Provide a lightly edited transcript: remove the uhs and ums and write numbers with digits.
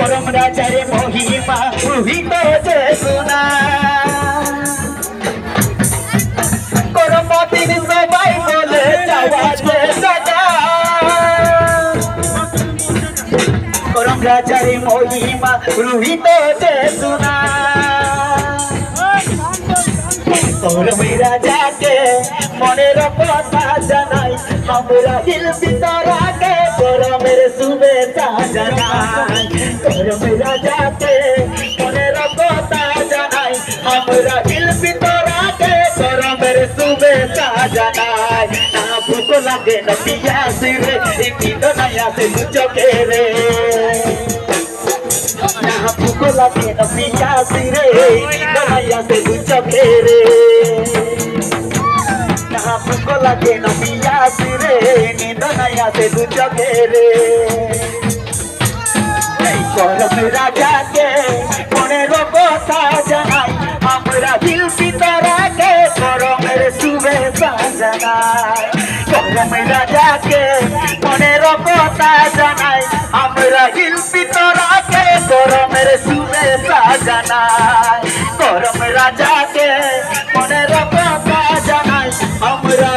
করম রাজার মহিমা রুহিত যে শোনা করম দিন সবাই বলে যাওয়া যে সাজা করম রাজার মহিমা রুহিত যে শোনা করম রাজাকে মনের কথা জানাই আমরা দিল ভিতরাকে করমের শুভেচ্ছা জানাই করম রাজাকে মনের কথা জানাই আমরা দিল ভিতরাকে করমের শুভেচ্ছা জানাই না ভুক লাগে না পিয়াসি রে কিন্তু নাই আসে চোখে রে না ভুক লাগে না পিয়াসি রে কিন্তু নাই আসে চোখে রে না ভুক লাগে না পিয়াসি রে নিন্দ নাই আসে চোখে রে করম রাজাকে মনের কথা জানাই আমরা দিল ভিতরাকে করমের শুভেচ্ছা জানাই করম রাজাকে মনের কথা জানাই আমরা দিল ভিতরাকে করমের শুভেচ্ছা জানাই করম রাজাকে মনের কথা জানাই আমরা